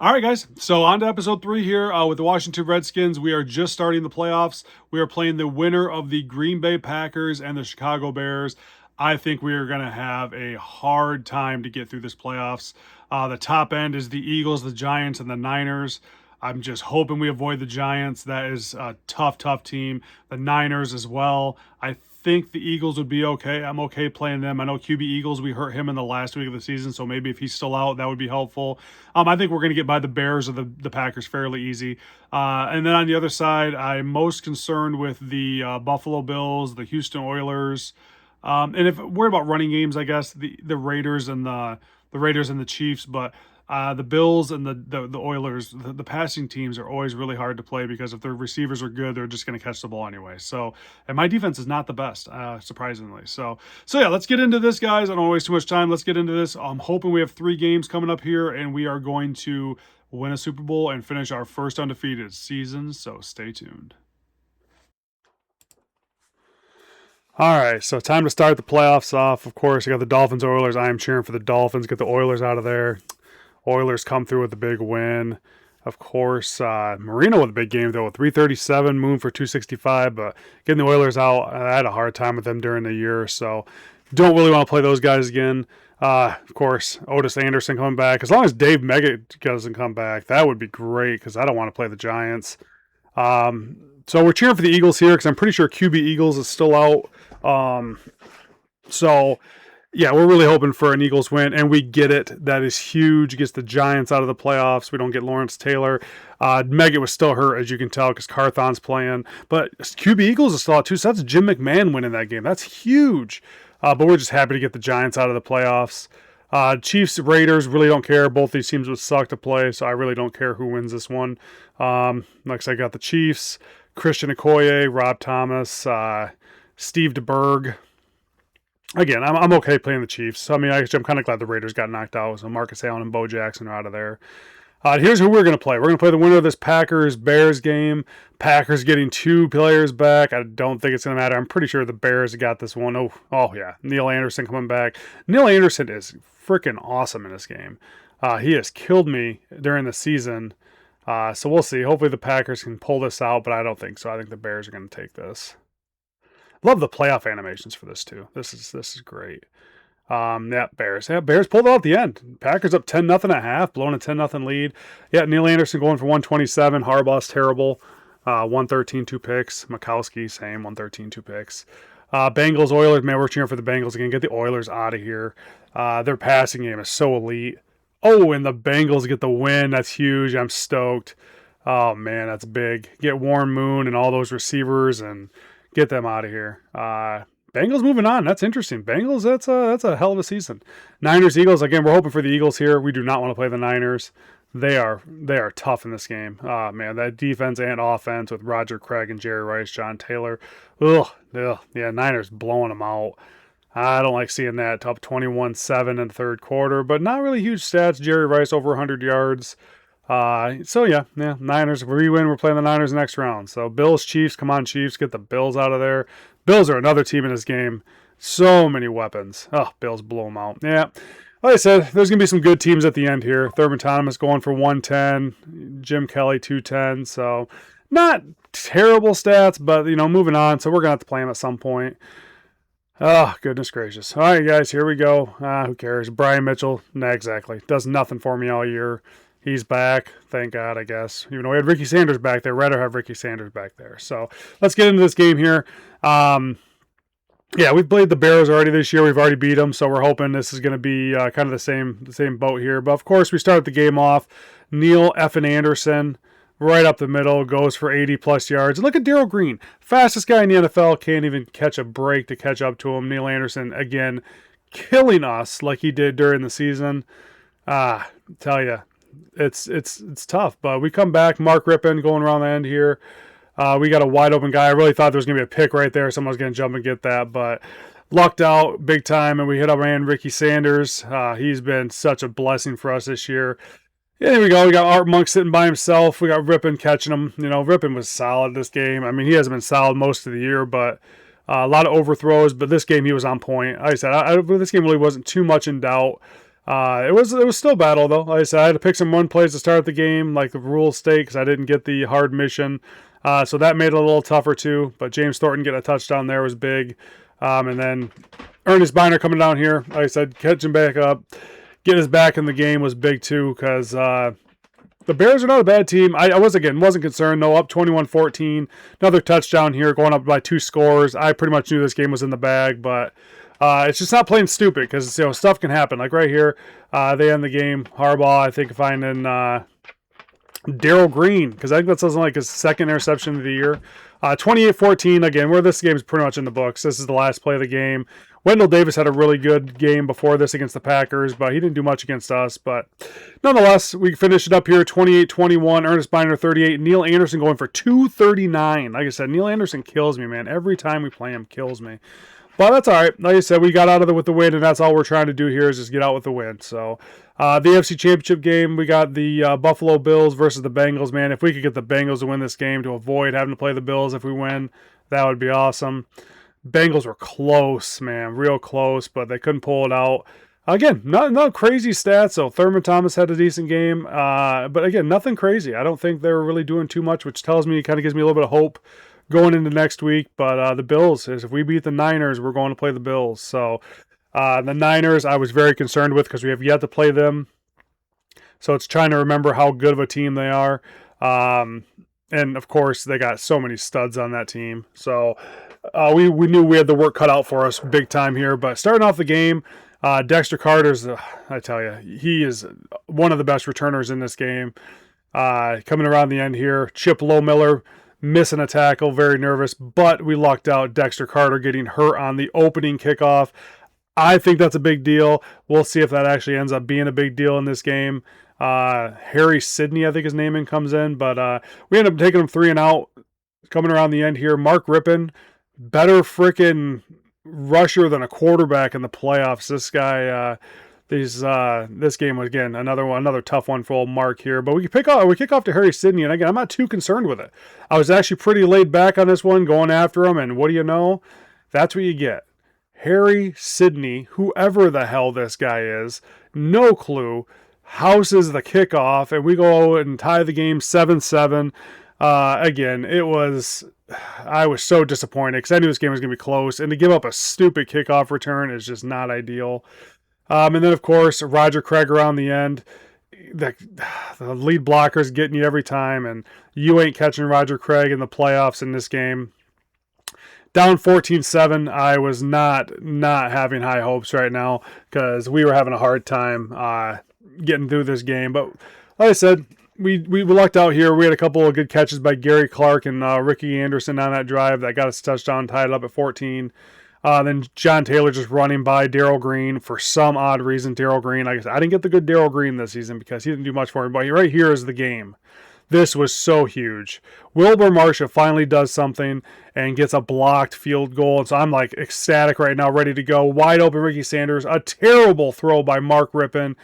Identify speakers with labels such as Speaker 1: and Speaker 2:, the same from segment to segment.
Speaker 1: All right, guys. So on to episode 3 here with the Washington Redskins. We are just starting the playoffs. We are playing the winner of the Green Bay Packers and the Chicago Bears. I think we are going to have a hard time to get through this playoffs. The top end is the Eagles, the Giants, and the Niners. I'm just hoping we avoid the Giants. That is a tough, tough team. The Niners as well. I think the Eagles would be okay. I'm okay playing them. I know QB Eagles, we hurt him in the last week of the season, so maybe if he's still out, that would be helpful. I think we're going to get by the Bears or the Packers fairly easy. And then on the other side, I'm most concerned with the Buffalo Bills, the Houston Oilers, and if we're about running games, I guess the Raiders and the Raiders and the Chiefs, but the Bills and the Oilers, the passing teams are always really hard to play because if their receivers are good, they're just going to catch the ball anyway. So, and my defense is not the best, surprisingly. So yeah, let's get into this, guys. I don't waste too much time. Let's get into this. I'm hoping we have 3 games coming up here, and we are going to win a Super Bowl and finish our first undefeated season. So stay tuned. All right, so time to start the playoffs off. Of course, you got the Dolphins, Oilers. I am cheering for the Dolphins. Get the Oilers out of there. Oilers come through with a big win. Of course, Marino with a big game, though, with 337, Moon for 265. But getting the Oilers out, I had a hard time with them during the year. So don't really want to play those guys again. Of course, Otis Anderson coming back. As long as Dave Meggett doesn't come back, that would be great because I don't want to play the Giants. So we're cheering for the Eagles here because I'm pretty sure QB Eagles is still out. So yeah, we're really hoping for an Eagles win, and we get it. That is huge. Gets the Giants out of the playoffs. We don't get Lawrence Taylor. Meggett was still hurt, as you can tell, because Carthon's playing. But QB Eagles is still out, too, so that's Jim McMahon winning that game. That's huge. But we're just happy to get the Giants out of the playoffs. Chiefs, Raiders, really don't care. Both these teams would suck to play, so I really don't care who wins this one. Like I said, I got the Chiefs, Christian Okoye, Rob Thomas, Steve DeBerg. Again, I'm okay playing the Chiefs. I mean, I'm kind of glad the Raiders got knocked out. So Marcus Allen and Bo Jackson are out of there. Here's who we're going to play. We're going to play the winner of this Packers-Bears game. Packers getting 2 players back. I don't think it's going to matter. I'm pretty sure the Bears got this one. Oh yeah. Neil Anderson coming back. Neil Anderson is freaking awesome in this game. He has killed me during the season. So we'll see. Hopefully the Packers can pull this out, but I don't think so. I think the Bears are going to take this. Love the playoff animations for this too. This is great. Yeah, Bears. Yeah, Bears pulled out at the end. Packers up 10-0 at half, blowing a 10-0 lead. Yeah, Neil Anderson going for 127. Harbaugh's terrible. 113, 2 picks. Mikowski, same, 113, 2 picks. Bengals, Oilers, man, we're cheering for the Bengals again. Get the Oilers out of here. Their passing game is so elite. Oh, and the Bengals get the win. That's huge. I'm stoked. Oh, man, that's big. Get Warren Moon and all those receivers and get them out of here. Bengals moving on. That's interesting. Bengals, that's a hell of a season. Niners, Eagles, again, we're hoping for the Eagles here. We do not want to play the Niners. They are tough in this game. Man, that defense and offense with Roger Craig and Jerry Rice, John Taylor. Ugh. Yeah, Niners blowing them out. I don't like seeing that. Up 21-7 in the third quarter, but not really huge stats. Jerry Rice over 100 yards. So yeah, Niners. If we win, we're playing the Niners next round. So Bills, Chiefs, come on, Chiefs, get the Bills out of there. Bills are another team in this game. So many weapons. Oh, Bills blow them out. Yeah. Like I said, there's going to be some good teams at the end here. Thurman Thomas going for 110. Jim Kelly 210. So not terrible stats, but moving on. So we're going to have to play them at some point. Oh, goodness gracious. All right, guys, here we go. Who cares? Brian Mitchell, nah, exactly. Does nothing for me all year. He's back. Thank God, I guess. Even though we had Ricky Sanders back there, rather have Ricky Sanders back there. So let's get into this game here. Yeah, we've played the Bears already this year. We've already beat them, so we're hoping this is going to be kind of the same boat here. But, of course, we start the game off. Neil Effin Anderson, right up the middle, goes for 80-plus yards. And look at Darrell Green, fastest guy in the NFL, can't even catch a break to catch up to him. Neil Anderson, again, killing us like he did during the season. Tell you, it's tough. But we come back. Mark Rippon going around the end here. We got a wide open guy. I really thought there was going to be a pick right there. Someone was going to jump and get that, but lucked out big time. And we hit up man Ricky Sanders. He's been such a blessing for us this year. Yeah, there we go. We got Art Monk sitting by himself. We got Rippon catching him. Rippon was solid this game. I mean, he hasn't been solid most of the year, but a lot of overthrows. But this game, he was on point. Like I said, this game really wasn't too much in doubt. It was still battle though. Like I said, I had to pick some one plays to start the game, like the rules state, because I didn't get the hard mission. So that made it a little tougher too. But James Thornton getting a touchdown there was big. And then Ernest Biner coming down here, like I said, catching back up, get us back in the game was big too, because the Bears are not a bad team. I wasn't concerned. No, up 21-14. Another touchdown here, going up by 2 scores. I pretty much knew this game was in the bag, but it's just not playing stupid, because stuff can happen. Like right here, they end the game. Harbaugh, I think, finding Daryl Green, because I think that's something like his second interception of the year. 28-14, again, where this game is pretty much in the books. This is the last play of the game. Wendell Davis had a really good game before this against the Packers, but he didn't do much against us. But nonetheless, we finished it up here, 28-21. Ernest Biner, 38. Neil Anderson going for 239. Like I said, Neil Anderson kills me, man. Every time we play him, kills me. But that's all right. Like I said, we got out of it with the win, and that's all we're trying to do here is just get out with the win. So the AFC Championship game, we got the Buffalo Bills versus the Bengals, man. If we could get the Bengals to win this game to avoid having to play the Bills if we win, that would be awesome. Bengals were close, man, real close, but they couldn't pull it out. Again, not crazy stats. So Thurman Thomas had a decent game, but again, nothing crazy. I don't think they were really doing too much, which tells me, kind of gives me a little bit of hope going into next week. But the Bills, if we beat the Niners, we're going to play the Bills. So the Niners, I was very concerned with, because we have yet to play them. So it's trying to remember how good of a team they are. And of course, they got so many studs on that team. So we knew we had the work cut out for us big time here. But starting off the game, Dexter Carter's, I tell you, he is one of the best returners in this game. Coming around the end here, Chip Lowmiller missing a tackle, very nervous, but we lucked out. Dexter Carter getting hurt on the opening kickoff. I think that's a big deal. We'll see if that actually ends up being a big deal in this game. Harry Sidney, I think his name comes in, but we end up taking him 3 and out. Coming around the end here, Mark Rippon, better freaking rusher than a quarterback in the playoffs. This guy, this game was, again, another tough one for old Mark here. But we kick off to Harry Sidney, and again, I'm not too concerned with it. I was actually pretty laid back on this one, going after him, and what do you know? That's what you get. Harry Sidney, whoever the hell this guy is, no clue, houses the kickoff, and we go and tie the game 7-7. Again, I was so disappointed, because I knew this game was going to be close, and to give up a stupid kickoff return is just not ideal. And then, of course, Roger Craig around the end. The lead blocker's getting you every time, and you ain't catching Roger Craig in the playoffs in this game. Down 14-7, I was not having high hopes right now, because we were having a hard time getting through this game. But like I said, we lucked out here. We had a couple of good catches by Gary Clark and Ricky Anderson on that drive that got us a touchdown, tied it up at 14. Then John Taylor just running by Daryl Green for some odd reason. Daryl Green, like I said, I didn't get the good Daryl Green this season because he didn't do much for me. But right here is the game. This was so huge. Wilbur Marshall finally does something and gets a blocked field goal. And so I'm like ecstatic right now, ready to go. Wide open Ricky Sanders. A terrible throw by Mark Rippon.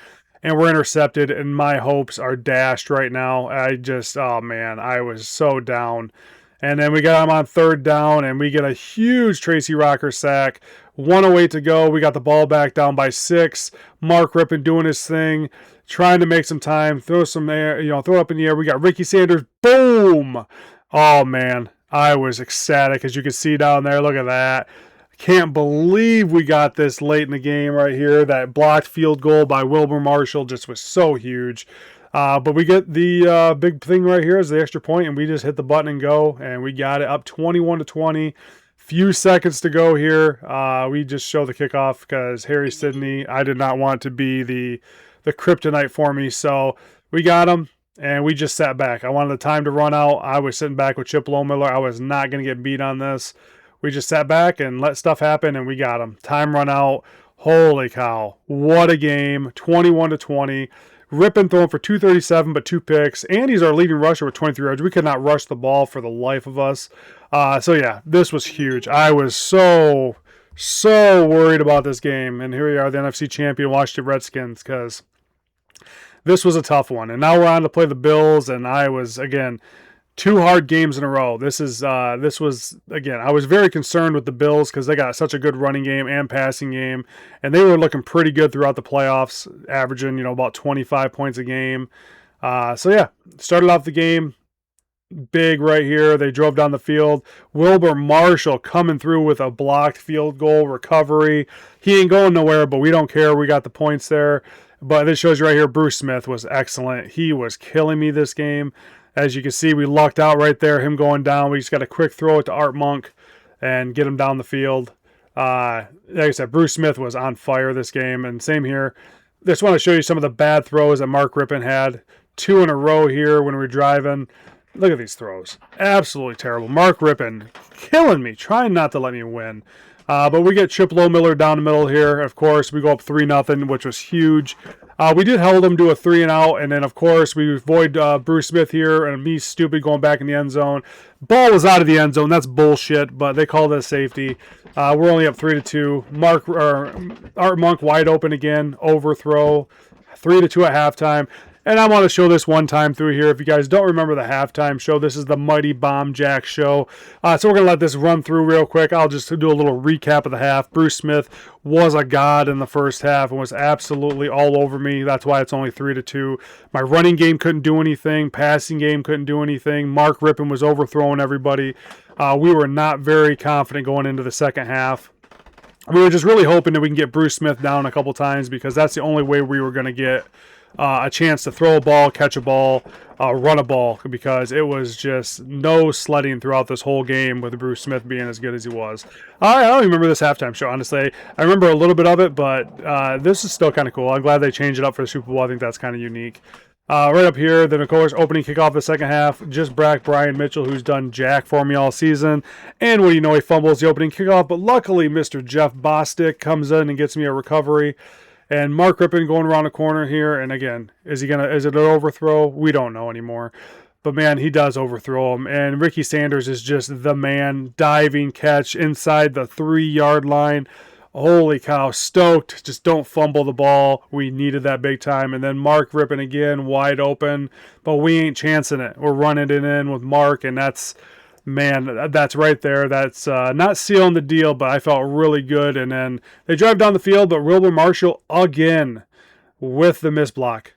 Speaker 1: And we're intercepted, and my hopes are dashed right now. Oh man, I was so down. And then we got him on 3rd down, and we get a huge Tracy Rocker sack. 1:08 to go. We got the ball back down by 6. Mark Rippon doing his thing, trying to make some time, throw some air, throw it up in the air. We got Ricky Sanders. Boom! Oh man, I was ecstatic, as you can see down there. Look at that. Can't believe we got this late in the game right here. That blocked field goal by Wilbur Marshall just was so huge. But we get the big thing right here is the extra point, and we just hit the button and go, and we got it up 21-20. Few seconds to go here. We just show the kickoff because Harry Sidney, I did not want to be the kryptonite for me, so we got him, and we just sat back. I wanted the time to run out. I was sitting back with Chip Lowmiller. I was not going to get beat on this. We just sat back and let stuff happen, and we got him. Time run out. Holy cow. What a game. 21-20. Rippon throwing for 237, but 2 picks. And he's our leading rusher with 23 yards. We could not rush the ball for the life of us. So, yeah, this was huge. I was so worried about this game. And here we are, the NFC champion, Washington Redskins, because this was a tough one. And now we're on to play the Bills, and I was, again, 2 hard games in a row. This was, again, I was very concerned with the Bills because they got such a good running game and passing game, and they were looking pretty good throughout the playoffs, averaging about 25 points a game. So yeah, started off the game big right here. They drove down the field. Wilbur Marshall coming through with a blocked field goal recovery. He ain't going nowhere, but we don't care. We got the points there. But this shows you right here, Bruce Smith was excellent. He was killing me this game. As you can see, we lucked out right there, him going down. We just got a quick throw it to Art Monk and get him down the field. Like I said, Bruce Smith was on fire this game. And same here. Just want to show you some of the bad throws that Mark Rippon had. 2 in a row here when we were driving. Look at these throws. Absolutely terrible. Mark Rippon killing me, trying not to let me win. But we get Chip Miller down the middle here. Of course, we go up 3-0, which was huge. We did hold them to a 3-and-out, and then, of course, we avoid Bruce Smith here, and me stupid going back in the end zone. Ball was out of the end zone. That's bullshit, but they called it a safety. We're only up 3-2. Art Monk wide open again, overthrow. 3-2 at halftime. And I want to show this one time through here. If you guys don't remember the halftime show, this is the Mighty Bomb Jack show. So we're going to let this run through real quick. I'll just do a little recap of the half. Bruce Smith was a god in the first half and was absolutely all over me. That's why it's only 3-2. My running game couldn't do anything. Passing game couldn't do anything. Mark Rippon was overthrowing everybody. We were not very confident going into the second half. We were just really hoping that we can get Bruce Smith down a couple times because that's the only way we were going to get a chance to throw a ball, catch a ball, run a ball, because it was just no sledding throughout this whole game with Bruce Smith being as good as he was. I don't remember this halftime show, honestly. I remember a little bit of it, but this is still kind of cool. I'm glad they changed it up for the Super Bowl. I think that's kind of unique. Right up here, then, of course, opening kickoff of the second half, just Brian Mitchell, who's done jack for me all season. And what do you know, he fumbles the opening kickoff, but luckily Mr. Jeff Bostic comes in and gets me a recovery. And Mark Rippon going around the corner here, and again, is it an overthrow? We don't know anymore. But man, he does overthrow him. And Ricky Sanders is just the man. Diving catch inside the 3-yard line. Holy cow, stoked. Just don't fumble the ball. We needed that big time. And then Mark Rippon again, wide open. But we ain't chancing it. We're running it in with Mark, and that's right there. That's not sealing the deal, but I felt really good. And then they drive down the field, but Wilbur Marshall again with the missed block.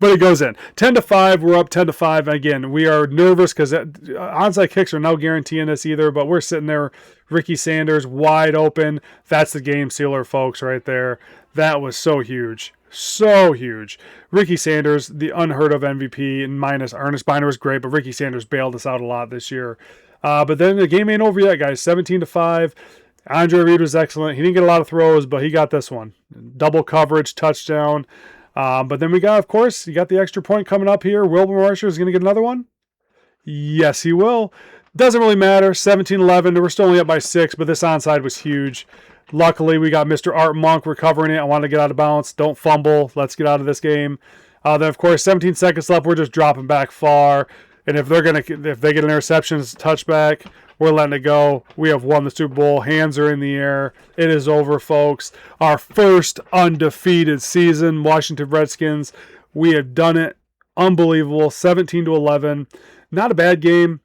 Speaker 1: But it goes in. 10-5. We're up 10-5. Again, we are nervous because onside kicks are no guaranteeing this either, but we're sitting there. Ricky Sanders wide open. That's the game sealer, folks, right there. That was so huge. So huge. Ricky Sanders, the unheard of MVP, and minus Ernest Biner was great, but Ricky Sanders bailed us out a lot this year. But then the game ain't over yet, guys. 17-5. Andre Reed was excellent. He didn't get a lot of throws, but he got this one. Double coverage, touchdown. But then we got, of course, you got the extra point coming up here. Wilbur Marshall is going to get another one. Yes, he will. Doesn't really matter. 17-11. We're still only up by 6, but this onside was huge. Luckily, we got Mr. Art Monk recovering it. I wanted to get out of bounds. Don't fumble. Let's get out of this game. Then, of course, 17 seconds left. We're just dropping back far. And if they get an interception, it's a touchback. We're letting it go. We have won the Super Bowl. Hands are in the air. It is over, folks. Our first undefeated season, Washington Redskins. We have done it. Unbelievable. 17-11. Not a bad game.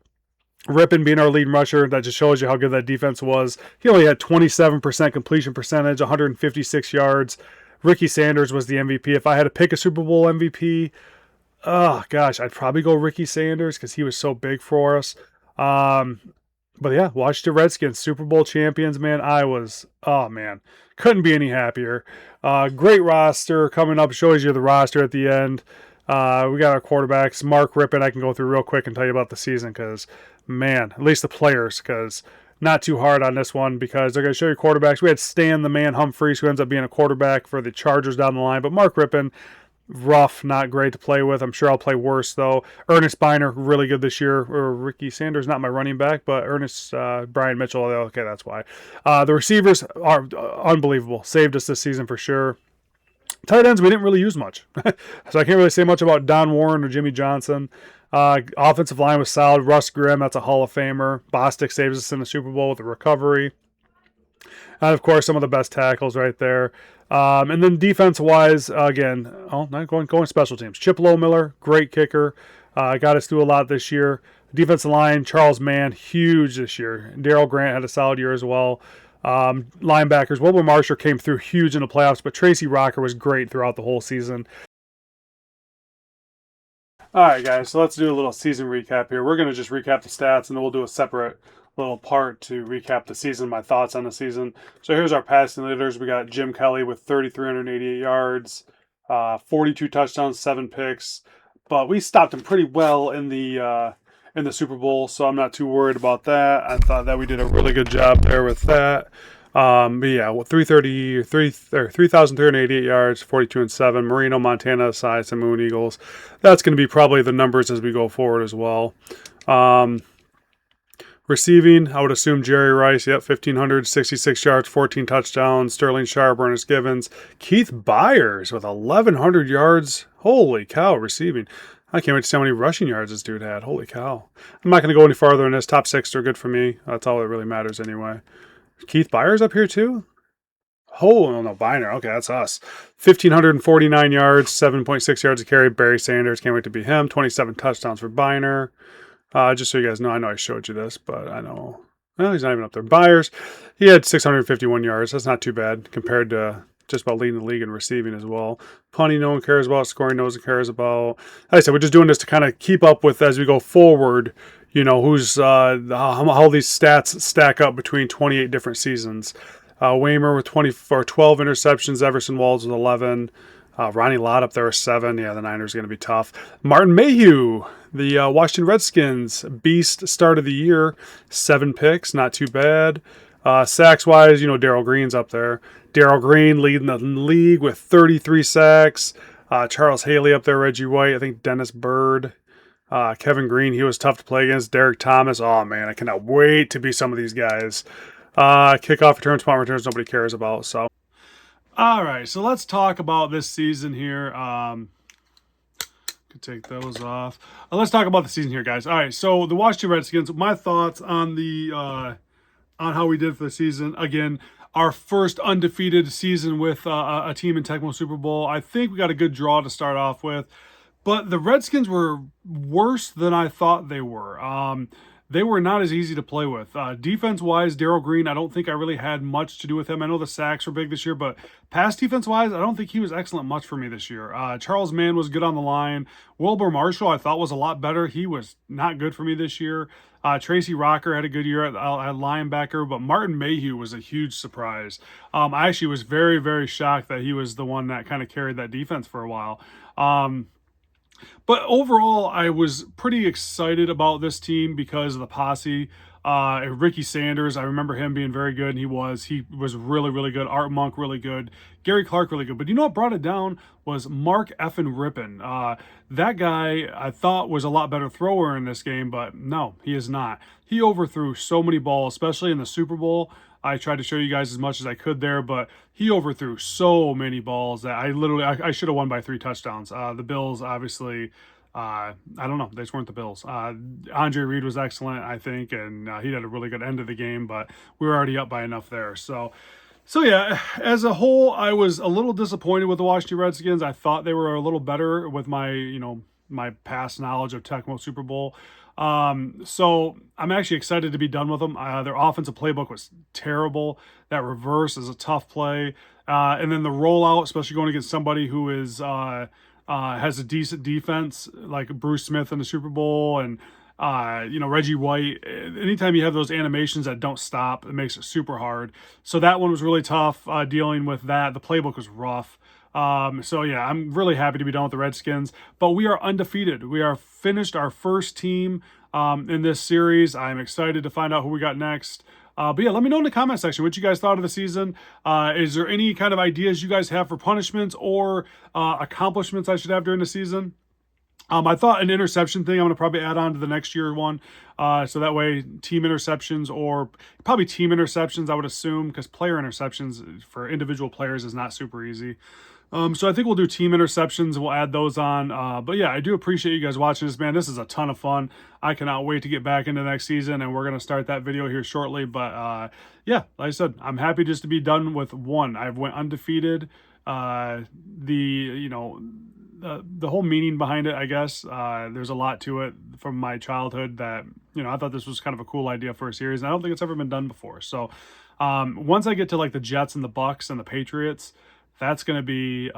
Speaker 1: Rippon being our leading rusher, that just shows you how good that defense was. He only had 27% completion percentage, 156 yards. Ricky Sanders was the MVP. If I had to pick a Super Bowl MVP, oh gosh, I'd probably go Ricky Sanders because he was so big for us. But yeah, Washington Redskins, Super Bowl champions, man. Couldn't be any happier. Great roster coming up. Shows you the roster at the end. We got our quarterbacks. Mark Rippon, I can go through real quick and tell you about the season because, man, at least the players, because not too hard on this one because they're going to show you quarterbacks. We had Stan the Man Humphries, who ends up being a quarterback for the Chargers down the line. But Mark Rippon, rough, not great to play with. I'm sure I'll play worse, though. Ernest Biner, really good this year. Or Ricky Sanders, not my running back, but Brian Mitchell, okay, that's why. The receivers are unbelievable. Saved us this season for sure. Tight ends, we didn't really use much. So I can't really say much about Don Warren or Jimmy Johnson. Offensive line was solid. Russ Grimm, that's a Hall of Famer. Bostic saves us in the Super Bowl with a recovery. And, of course, some of the best tackles right there. And then defense-wise, again, not going special teams. Chip Miller, great kicker. Got us through a lot this year. Defensive line, Charles Mann, huge this year. Daryl Grant had a solid year as well. Linebackers, Wilbur Marshall came through huge in the playoffs, but Tracy Rocker was great throughout the whole season. All right, guys, so let's do a little season recap here. We're going to just recap the stats, and then we'll do a separate little part to recap the season, my thoughts on the season. So here's our passing leaders. We got Jim Kelly with 3,388 yards, 42 touchdowns, 7 picks. But we stopped him pretty well in the Super Bowl, so I'm not too worried about that. I thought that we did a really good job there with that. But yeah, well, 3,388 yards, 42 and 7. Marino, Montana, Size, and Moon Eagles. That's going to be probably the numbers as we go forward as well. Receiving, I would assume Jerry Rice, 1,566 yards, 14 touchdowns. Sterling Sharp, Ernest Givens. Keith Byers with 1,100 yards. Holy cow, receiving. I can't wait to see how many rushing yards this dude had. Holy cow. I'm not going to go any farther in this. Top 6 are good for me. That's all that really matters anyway. Keith Byers up here too? Oh, no, Biner. Okay, that's us. 1,549 yards, 7.6 yards a carry. Barry Sanders, can't wait to be him. 27 touchdowns for Biner. Just so you guys know, I know I showed you this, but I know. Well, he's not even up there. Byers, he had 651 yards. That's not too bad compared to just about leading the league in receiving as well. Punting, no one cares about. Scoring, no one cares about. Like I said, we're just doing this to kind of keep up with as we go forward. You know, who's how these stats stack up between 28 different seasons. Waymer with 12 interceptions. Everson Walls with 11. Ronnie Lott up there with 7. Yeah, the Niners are going to be tough. Martin Mayhew, the Washington Redskins, beast start of the year. 7 picks, not too bad. Sacks-wise, Darryl Green's up there. Darryl Green leading the league with 33 sacks. Charles Haley up there, Reggie White, I think Dennis Byrd. Kevin Green, he was tough to play against. Derek Thomas, oh man, I cannot wait to be some of these guys. Kickoff returns, punt returns, nobody cares about. So, all right, so let's talk about this season here. Could take those off. Let's talk about the season here, guys. All right, so the Washington Redskins. My thoughts on the on how we did for the season. Again, our first undefeated season with a team in Tecmo Super Bowl. I think we got a good draw to start off with. But the Redskins were worse than I thought they were. They were not as easy to play with. Defense-wise, Darryl Green, I don't think I really had much to do with him. I know the sacks were big this year, but pass defense-wise, I don't think he was excellent much for me this year. Charles Mann was good on the line. Wilbur Marshall, I thought, was a lot better. He was not good for me this year. Tracy Rocker had a good year at linebacker, but Martin Mayhew was a huge surprise. I actually was very, very shocked that he was the one that kind of carried that defense for a while. But overall, I was pretty excited about this team because of the posse. Ricky Sanders, I remember him being very good, and he was really, really good. Art Monk, really good. Gary Clark, really good. But you know what brought it down was Mark effing Rippon. That guy, I thought, was a lot better thrower in this game, but no, he is not. He overthrew so many balls, especially in the Super Bowl. I tried to show you guys as much as I could there, but he overthrew so many balls that I should have won by 3 touchdowns. The Bills, obviously, I don't know. They just weren't the Bills. Andre Reed was excellent, I think, and he had a really good end of the game, but we were already up by enough there. So yeah, as a whole, I was a little disappointed with the Washington Redskins. I thought they were a little better with my past knowledge of Tecmo Super Bowl. So I'm actually excited to be done with them. Their offensive playbook was terrible. That reverse is a tough play. And then the rollout, especially going against somebody who is has a decent defense like Bruce Smith in the Super Bowl and Reggie White. Anytime you have those animations that don't stop, it makes it super hard. So that one was really tough dealing with that. The playbook was rough. So yeah, I'm really happy to be done with the Redskins, but we are undefeated. We are finished our first team in this series. I'm excited to find out who we got next. But yeah, let me know in the comment section what you guys thought of the season. Is there any kind of ideas you guys have for punishments or accomplishments I should have during the season? I thought an interception thing I'm going to probably add on to the next year one. So that way team interceptions or probably team interceptions, I would assume, because player interceptions for individual players is not super easy. So I think we'll do team interceptions and we'll add those on. But yeah, I do appreciate you guys watching this, man. This is a ton of fun. I cannot wait to get back into the next season, and we're going to start that video here shortly. But yeah, like I said, I'm happy just to be done with one. I've went undefeated. the whole meaning behind it, I guess. There's a lot to it from my childhood that, I thought this was kind of a cool idea for a series, and I don't think it's ever been done before. So once I get to like the Jets and the Bucks and the Patriots, that's going to be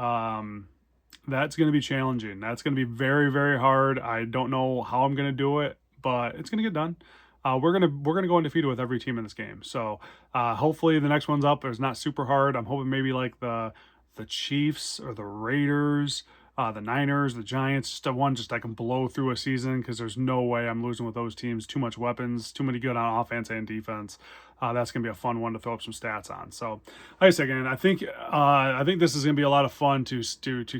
Speaker 1: challenging. That's going to be very, very hard. I don't know how I'm going to do it, but it's going to get done. We're gonna go undefeated with every team in this game. So hopefully the next one's up is not super hard. I'm hoping maybe like the Chiefs or the Raiders, the Niners, the Giants, just a one just I can blow through a season, because there's no way I'm losing with those teams. Too much weapons, too many good on offense and defense. That's gonna be a fun one to fill up some stats on. So, like I said, again, I think this is gonna be a lot of fun to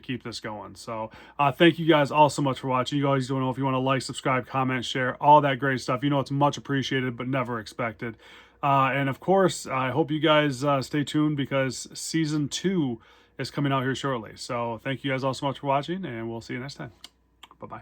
Speaker 1: keep this going. So, thank you guys all so much for watching. You guys don't know if you want to like, subscribe, comment, share, all that great stuff. It's much appreciated, but never expected. And of course, I hope you guys stay tuned, because season 2 is coming out here shortly. So thank you guys all so much for watching, and we'll see you next time. Bye-bye.